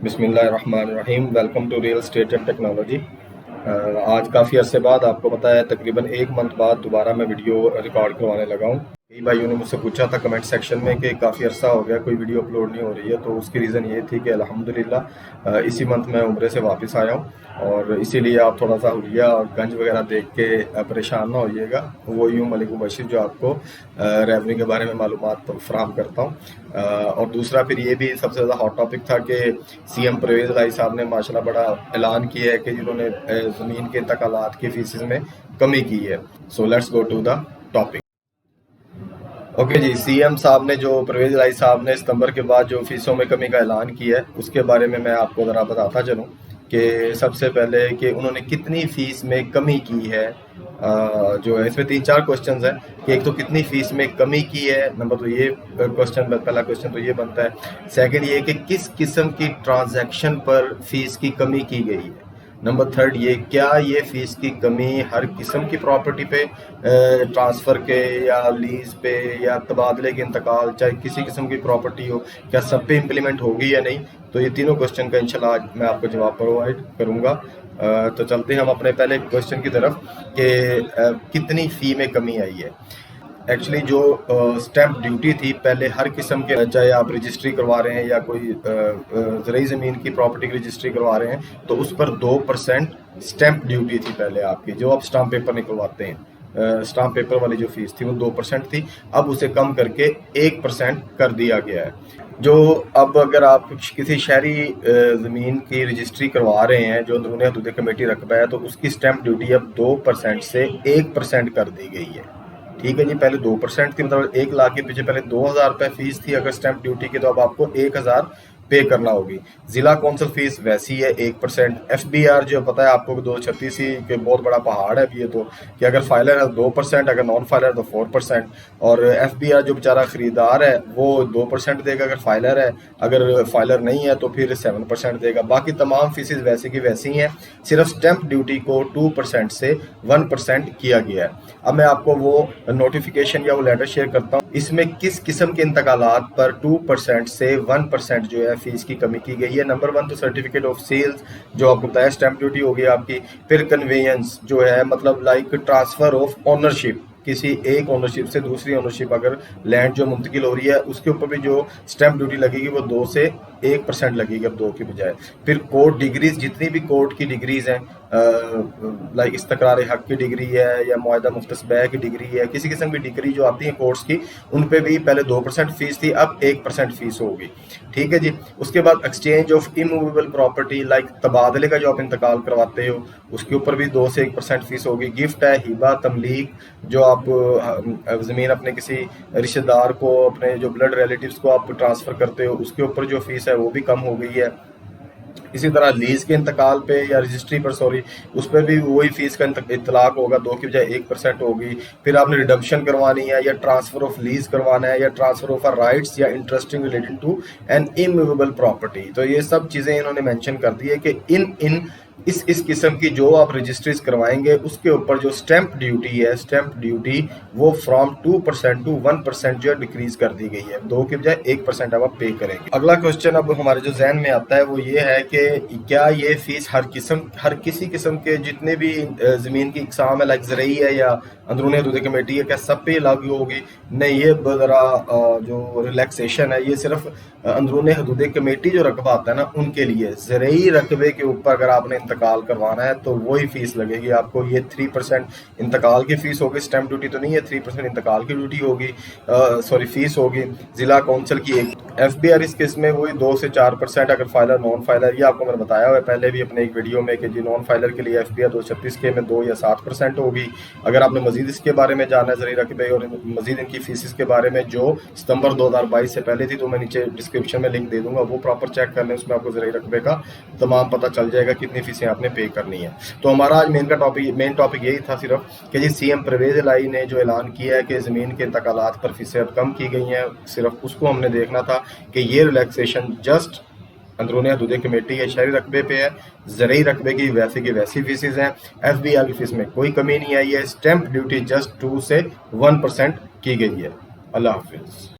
بسم اللہ الرحمن الرحیم، welcome to real estate and technology. آج کافی عرصے بعد آپ کو پتہ ہے تقریباً 1 منتھ بعد دوبارہ میں ویڈیو ریکارڈ کروانے لگا ہوں۔ کئی بھائیوں نے مجھ سے پوچھا تھا کمنٹ سیکشن میں کہ کافی عرصہ ہو گیا کوئی ویڈیو اپلوڈ نہیں ہو رہی ہے، تو اس کی ریزن یہ تھی کہ الحمدللہ اسی منتھ میں عمرے سے واپس آیا ہوں، اور اسی لیے آپ تھوڑا سا حلیہ اور گنج وغیرہ دیکھ کے پریشان نہ ہوئیے گا۔ وہی ہوں ملک مبشر جو آپ کو ریونیو کے بارے میں معلومات فراہم کرتا ہوں۔ اور دوسرا پھر یہ بھی سب سے زیادہ ہاٹ ٹاپک تھا کہ سی ایم پرویز الہی صاحب نے ماشاءاللہ بڑا اعلان کیا ہے کہ جنہوں نے زمین کے انتقالات کی فیسز میں کمی کی ہے۔ So let's go to the topic. Okay جی، سی ایم صاحب نے جو پرویز الہی صاحب نے ستمبر کے بعد جو فیسوں میں کمی کا اعلان کیا ہے اس کے بارے میں آپ کو ذرا بتاتا چلوں کہ سب سے پہلے کہ انہوں نے کتنی فیس میں کمی کی ہے۔ جو ہے اس میں 3-4 کوشچنز ہیں کہ ایک تو کتنی فیس میں کمی کی ہے، نمبر تو یہ پہلا کوشچن تو یہ بنتا ہے۔ سیکنڈ یہ کہ کس قسم کی ٹرانزیکشن پر فیس کی کمی کی گئی ہے۔ نمبر تھرڈ یہ کیا یہ فیس کی کمی ہر قسم کی پراپرٹی پہ ٹرانسفر کے یا لیز پہ یا تبادلے کے انتقال چاہے کسی قسم کی پراپرٹی ہو، کیا سب پہ امپلیمنٹ ہوگی یا نہیں۔ تو یہ تینوں کوشچن کا انشاءاللہ آج میں آپ کو جواب پرووائڈ کروں گا۔ تو چلتے ہیں ہم اپنے پہلے کوشچن کی طرف کہ کتنی فی میں کمی آئی ہے۔ ایکچولی جو سٹیمپ ڈیوٹی تھی پہلے ہر قسم کے، چاہے آپ رجسٹری کروا رہے ہیں یا کوئی زرعی زمین کی پراپرٹی کی رجسٹری کروا رہے ہیں، تو اس پر 2% سٹیمپ ڈیوٹی تھی پہلے آپ کی، جو آپ سٹامپ پیپر نکلواتے ہیں۔ سٹامپ پیپر والی جو فیس تھی وہ 2% تھی، اب اسے کم کر کے 1% کر دیا گیا ہے۔ جو اب اگر آپ کسی شہری زمین کی رجسٹری کروا رہے ہیں جو اندرون حدود کمیٹی رقبہ ہے، تو اس کی سٹیمپ ڈیوٹی اب 2% سے 1% کر دی گئی ہے۔ ٹھیک ہے جی، پہلے 2% تھی، مطلب 1 لاکھ کے پیچھے پہلے 2000 روپے فیس تھی اگر سٹیمپ ڈیوٹی کی، تو اب آپ کو 1000 پے کرنا ہوگی۔ ضلع کونسل فیس ویسی ہے 1%۔ ایف بی آر جو پتہ ہے آپ کو 236 کے بہت بڑا پہاڑ ہے یہ، تو کہ اگر فائلر ہے 2%، اگر نان فائلر ہے تو 4%۔ اور ایف بی آر جو بیچارہ خریدار ہے وہ 2% دے گا اگر فائلر ہے، اگر فائلر نہیں ہے تو پھر 7% دے گا۔ باقی تمام فیسز ویسی کی ویسی ہیں، صرف سٹیمپ ڈیوٹی کو 2% سے 1% کیا گیا ہے۔ اب میں آپ کو وہ نوٹیفیکیشن یا وہ لیٹر شیئر کرتا ہوں، اس میں کس قسم کے انتقالات پر 2% سے 1% جو ہے فیس کی کمی کی گئی ہے۔ نمبر 1 تو سرٹیفکیٹ آف سیلز جو آپ کو بتایا سٹیمپ ڈیوٹی ہوگی آپ کی، پھر کنوینس جو ہے مطلب لائک ٹرانسفر آف اونرشپ، کسی ایک اونرشپ سے دوسری اونرشپ اگر لینڈ جو منتقل ہو رہی ہے اس کے اوپر بھی جو سٹیمپ ڈیوٹی لگے گی وہ 2 سے 1% لگے گی، اب 2 کی بجائے۔ پھر کورٹ ڈگریز، جتنی بھی کورٹ کی ڈگریز ہیں، لائک استقرار حق کی ڈگری ہے یا معاہدہ مختص کی ڈگری ہے، کسی قسم کی ڈگری جو آتی ہیں کورٹس کی، ان پہ بھی پہلے 2% فیس تھی، اب 1% فیس ہوگی۔ ٹھیک ہے جی، اس کے بعد exchange of immovable property, like تبادلے کا جو آپ انتقال کرواتے ہو اس کے اوپر بھی 2 سے 1% فیس ہوگی۔ گفٹ ہے، ہبہ، تملیک، جو آپ زمین اپنے کسی رشتہ دار کو، اپنے جو بلڈ ریلیٹیوز کو آپ ٹرانسفر کرتے ہو اس کے اوپر جو فیس ہے وہ بھی کم ہو گئی ہے۔ اسی طرح لیز کے انتقال پہ یا رجسٹری پر اس پہ بھی وہی فیس کا اطلاق ہوگا، 2 کی بجائے 1% ہوگی۔ پھر آپ نے ریڈمپشن کروانی ہے یا ٹرانسفر آف لیز کروانا ہے یا ٹرانسفر آف رائٹس یا interesting related to an immovable property, تو یہ سب چیزیں انہوں نے مینشن کر دی ہے کہ اس قسم کی جو آپ رجسٹریز کروائیں گے اس کے اوپر جو سٹیمپ ڈیوٹی ہے، سٹیمپ ڈیوٹی وہ فرام 2% ٹو 1% جو ہے ڈیکریز کر دی گئی ہے، 2 کی بجائے 1% اب آپ پے کریں گے۔ اگلا کوشچن اب ہمارے جو ذہن میں آتا ہے وہ یہ ہے کہ کیا یہ فیس ہر کسی قسم کے جتنے بھی زمین کی اقسام ہے، لائک زرعی ہے یا اندرون حدود کمیٹی ہے، کیا سب پہ لاگو ہوگی؟ نہیں، یہ ذرا جو ریلیکسیشن ہے یہ صرف اندرون حدود کمیٹی جو رقبہ آتا ہے نا ان کے لیے۔ زرعی رقبے کے اوپر اگر آپ نے انتقال کروانا ہے تو وہی فیس لگے گی آپ کو۔ یہ 3% انتقال کی فیس ہوگی، سٹیمپ ڈیوٹی تو نہیں ہے، 3% انتقال کی ڈیوٹی ہوگی، فیس ہوگی۔ ضلع کونسل کی ایف بی آر اس کیس میں وہی 2 سے 4%، اگر فائلر نان فائلر، یہ آپ کو میں نے بتایا ہوا ہے پہلے بھی اپنے ایک ویڈیو میں کہ جی نان فائلر کے لیے ایف بی آر 236 کے میں 2 یا 7% ہوگی۔ اگر آپ نے مزید اس کے بارے میں جانا ہے زرعی رقبے اور مزید ان کی فیسز کے بارے میں جو ستمبر 2022 سے پہلے تھی، تو میں نیچے ڈسکرپشن میں لنک دے دوں گا، وہ پراپر چیک کر لیں، اس میں آپ کو زرعی رقبے کا تمام پتہ چل جائے گا کتنی فیسیں آپ نے پے کرنی ہے۔ تو ہمارا آج مین ٹاپک یہی تھا صرف کہ جی سی ایم پرویز الہی نے جو اعلان کیا ہے کہ زمین کے انتقالات پر فیسیں اب کم کی گئی ہیں، صرف اس کو ہم نے دیکھنا تھا کہ یہ ریلیکسیشن جسٹ اندرون حدود کمیٹی کے شہری رقبے پہ ہے، زرعی رقبے کی ویسی فیسز ہیں، ایف بی آر کی فیس میں کوئی کمی نہیں آئی ہے، سٹیمپ ڈیوٹی جسٹ 2 سے 1% کی گئی ہے۔ اللہ حافظ۔